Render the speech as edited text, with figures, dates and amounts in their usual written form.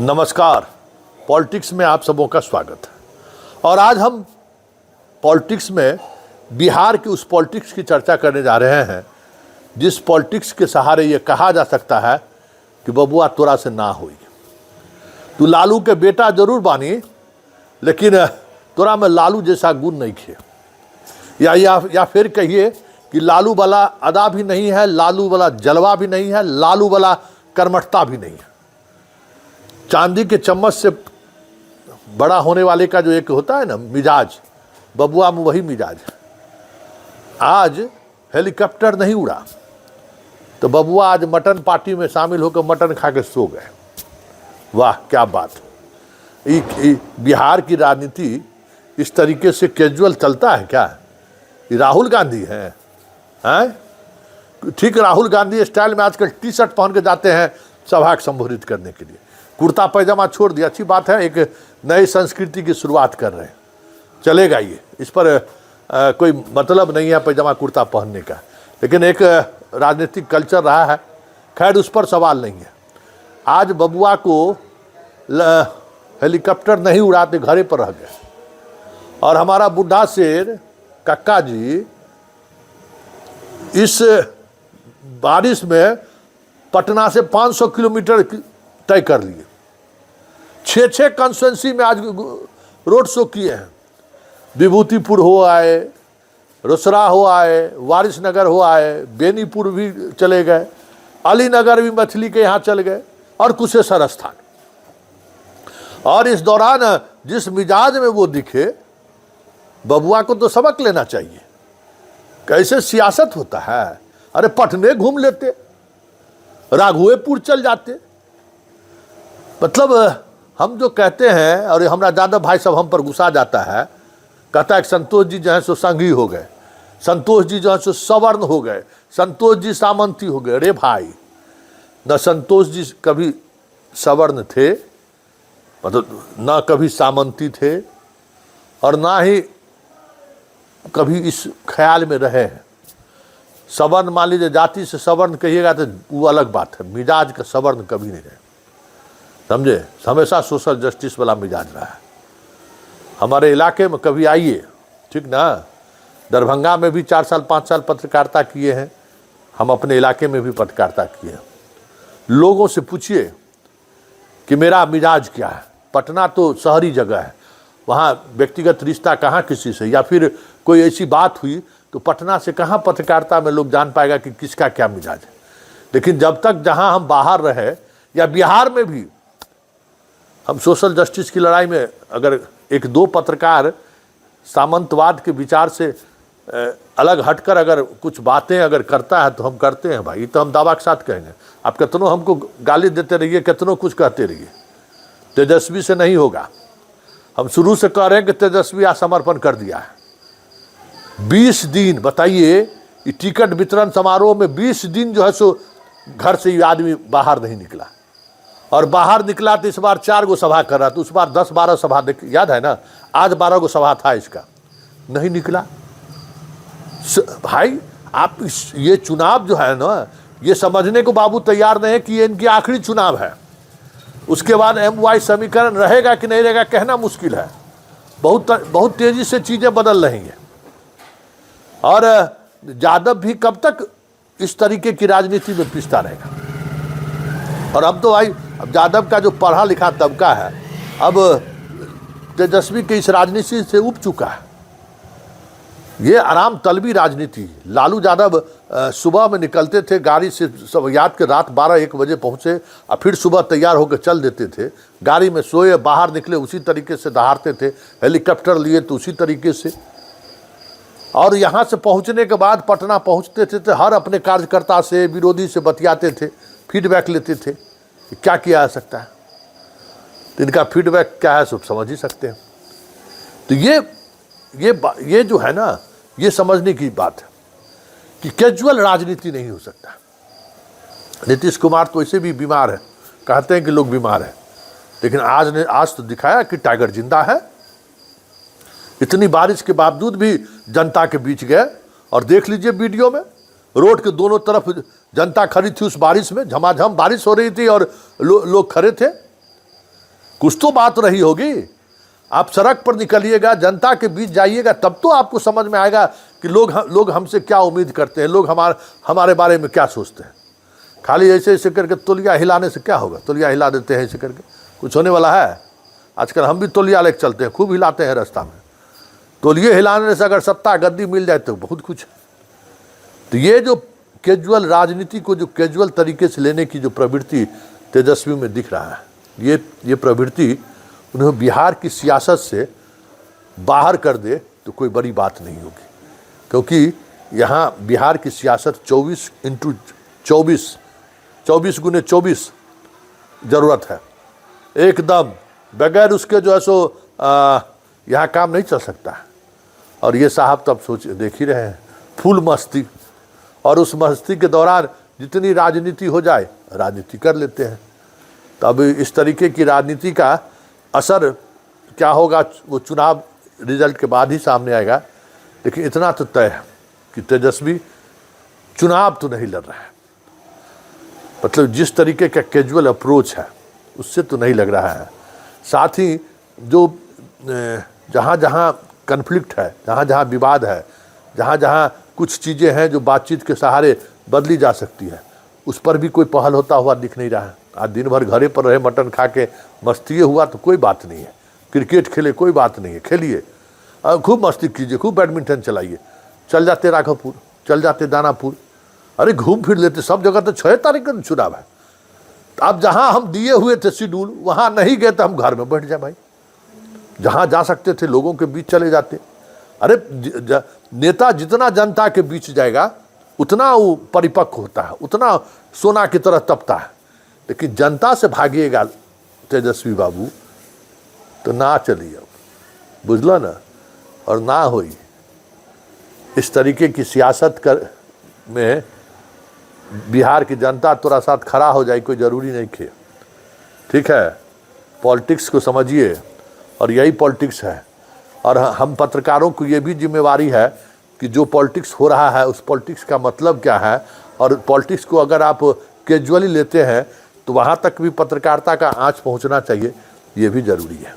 नमस्कार। पॉलिटिक्स में आप सबों का स्वागत है। और आज हम पॉलिटिक्स में बिहार की उस पॉलिटिक्स की चर्चा करने जा रहे हैं जिस पॉलिटिक्स के सहारे ये कहा जा सकता है कि बबुआ तोरा से ना हुई, तू लालू के बेटा जरूर बानी लेकिन तोरा में लालू जैसा गुण नहीं खे, या फिर कहिए कि लालू वाला अदा भी नहीं है, लालू वाला जलवा भी नहीं है, लालू वाला कर्मठता भी नहीं है। चांदी के चम्मच से बड़ा होने वाले का जो एक होता है ना मिजाज, बबुआ में वही मिजाज है। आज हेलीकॉप्टर नहीं उड़ा तो बबुआ आज मटन पार्टी में शामिल होकर मटन खा के सो गए। वाह क्या बात। बिहार की राजनीति इस तरीके से कैजुअल चलता है क्या? ये राहुल गांधी हैं? ठीक राहुल गांधी स्टाइल में आजकल टी शर्ट पहन के जाते हैं सभा को संबोधित करने के लिए, कुर्ता पैजामा छोड़ दिया। अच्छी बात है, एक नई संस्कृति की शुरुआत कर रहे हैं, चलेगा ये, इस पर कोई मतलब नहीं है पैजामा कुर्ता पहनने का, लेकिन एक राजनीतिक कल्चर रहा है। खैर उस पर सवाल नहीं है। आज बबुआ को हेलीकॉप्टर नहीं उड़ाते घरे पर रह गए और हमारा बुढ़ा शेर कक्का जी इस बारिश में पटना से 500 किलोमीटर तय कर लिए। 6 कॉन्स्टिट्यूंसी में आज रोड शो किए हैं। विभूतिपुर हो आए, रोसड़ा हो आए, वारिसनगर हो आए, बेनीपुर भी चले गए, अलीनगर भी मछली के यहाँ चल गए और कुशेश्वर स्थान। और इस दौरान जिस मिजाज में वो दिखे, बबुआ को तो सबक लेना चाहिए कैसे सियासत होता है। अरे पटने घूम लेते, राघवेपुर चल जाते। मतलब हम जो कहते हैं, और हमारा यादव भाई सब हम पर गुस्सा जाता है, कहता है कि संतोष जी जो है सो संघी हो गए, संतोष जी जो है सो सवर्ण हो गए, संतोष जी सामंती हो गए। अरे भाई, न संतोष जी कभी सवर्ण थे, मतलब ना कभी सामंती थे, और ना ही कभी इस ख्याल में रहे हैं। सवर्ण मान लीजिए, जाति से सवर्ण कहिएगा तो वो अलग बात है, मिजाज का सवर्ण कभी नहीं रहे, समझे। हमेशा सोशल जस्टिस वाला मिजाज रहा है। हमारे इलाके में कभी आइए, ठीक ना, दरभंगा में भी 4 साल 5 साल पत्रकारिता किए हैं, हम अपने इलाके में भी पत्रकारिता किए हैं। लोगों से पूछिए कि मेरा मिजाज क्या है। पटना तो शहरी जगह है, वहाँ व्यक्तिगत रिश्ता कहाँ किसी से, या फिर कोई ऐसी बात हुई तो पटना से कहाँ पत्रकारिता में लोग जान पाएगा कि किसका क्या मिजाज है। लेकिन जब तक जहाँ हम बाहर रहे, या बिहार में भी हम सोशल जस्टिस की लड़ाई में अगर 1-2 पत्रकार सामंतवाद के विचार से अलग हटकर अगर कुछ बातें अगर करता है तो हम करते हैं भाई, तो हम दावा के साथ कहेंगे। आप कितनों हमको गाली देते रहिए, कितनों कुछ कहते रहिए, तेजस्वी से नहीं होगा। हम शुरू से कह रहे हैं कि तेजस्वी आत्मसमर्पण कर दिया है। 20 दिन बताइए, टिकट वितरण समारोह में 20 दिन जो है सो घर से ये आदमी बाहर नहीं निकला, और बाहर निकला तो इस बार 4 गो सभा कर रहा था, उस बार 10-12 सभा याद है ना, आज 12 गो सभा था, इसका नहीं निकला। भाई आप ये चुनाव जो है ना, ये समझने को बाबू तैयार नहीं है कि ये इनकी आखिरी चुनाव है। उसके बाद MY समीकरण रहेगा कि नहीं रहेगा कहना मुश्किल है। बहुत तेजी से चीजें बदल रही हैं, और यादव भी कब तक इस तरीके की राजनीति में पिसता रहेगा। और अब तो भाई, अब यादव का जो पढ़ा लिखा तबका है, अब तेजस्वी के इस राजनीति से उब चुका है। ये आराम तलबी राजनीति। लालू यादव सुबह में निकलते थे गाड़ी से, सब याद के रात 12-1 बजे पहुंचे, और फिर सुबह तैयार होकर चल देते थे। गाड़ी में सोए, बाहर निकले उसी तरीके से दहाड़ते थे, हेलीकॉप्टर लिए तो उसी तरीके से। और यहाँ से पहुँचने के बाद पटना पहुँचते थे तो हर अपने कार्यकर्ता से, विरोधी से बतियाते थे, फीडबैक लेते थे कि क्या किया जा सकता है। तो इनका फीडबैक क्या है सब समझ ही सकते हैं। तो ये जो है ना, ये समझने की बात है कि कैजुअल राजनीति नहीं हो सकता। नीतीश कुमार तो ऐसे भी बीमार है, कहते हैं कि लोग बीमार हैं, लेकिन आज तो दिखाया कि टाइगर जिंदा है। इतनी बारिश के बावजूद भी जनता के बीच गए, और देख लीजिए वीडियो में, रोड के दोनों तरफ जनता खड़ी थी उस बारिश में, झमाझम बारिश हो रही थी और लोग खड़े थे। कुछ तो बात रही होगी। आप सड़क पर निकलिएगा, जनता के बीच जाइएगा, तब तो आपको समझ में आएगा कि लोग हमसे क्या उम्मीद करते हैं, लोग हमारे बारे में क्या सोचते हैं। खाली ऐसे ऐसे करके तौलिया हिलाने से क्या होगा? तौलिया हिला देते हैं ऐसे करके, कुछ होने वाला है? आजकल हम भी तौलिया लेके चलते हैं, खूब हिलाते हैं रास्ता में। तौलिए हिलाने से अगर सत्ता गद्दी मिल जाए तो बहुत कुछ है। तो ये जो कैजुअल राजनीति को जो कैजुअल तरीके से लेने की जो प्रवृत्ति तेजस्वी में दिख रहा है, ये प्रवृत्ति उन्हें बिहार की सियासत से बाहर कर दे तो कोई बड़ी बात नहीं होगी, क्योंकि यहाँ बिहार की सियासत 24x24 24x24 ज़रूरत है। एकदम बगैर उसके जो है सो यहाँ काम नहीं चल सकता है। और ये साहब तब देख ही रहे हैं, फुल मस्ती, और उस मस्ती के दौरान जितनी राजनीति हो जाए राजनीति कर लेते हैं। तब इस तरीके की राजनीति का असर क्या होगा वो चुनाव रिजल्ट के बाद ही सामने आएगा। लेकिन इतना तो तय है कि तेजस्वी चुनाव तो नहीं लड़ रहा है, मतलब जिस तरीके का कैजुअल अप्रोच है उससे तो नहीं लग रहा है। साथ ही जो जहाँ जहाँ कन्फ्लिक्ट है, जहाँ जहाँ विवाद है, जहाँ जहाँ कुछ चीज़ें हैं जो बातचीत के सहारे बदली जा सकती है, उस पर भी कोई पहल होता हुआ दिख नहीं रहा है। आज दिन भर घरे पर रहे, मटन खा के मस्ती हुआ तो कोई बात नहीं है, क्रिकेट खेले कोई बात नहीं है, खेलिए, खूब मस्ती कीजिए, खूब बैडमिंटन चलाइए, चल जाते राघवपुर, चल जाते दानापुर, अरे घूम फिर लेते। सब जगह तो 6 तारीख का चुनाव है। अब जहाँ हम दिए हुए थे शेड्यूल वहाँ नहीं गए तो हम घर में बैठ जाए भाई। जहाँ जा सकते थे लोगों के बीच चले जाते। अरे नेता जितना जनता के बीच जाएगा उतना वो परिपक्व होता है, उतना सोना की तरह तपता है। लेकिन जनता से भागिएगा तेजस्वी बाबू तो ना चलिए, अब बुझलो ना, और ना होई। इस तरीके की सियासत में बिहार की जनता तोरा साथ खड़ा हो जाए कोई ज़रूरी नहीं खे। ठीक है, पॉलिटिक्स को समझिए, और यही पॉलिटिक्स है। और हम पत्रकारों को ये भी जिम्मेवारी है कि जो पॉलिटिक्स हो रहा है उस पॉलिटिक्स का मतलब क्या है, और पॉलिटिक्स को अगर आप कैजुअली लेते हैं तो वहाँ तक भी पत्रकारिता का आँच पहुँचना चाहिए, ये भी ज़रूरी है।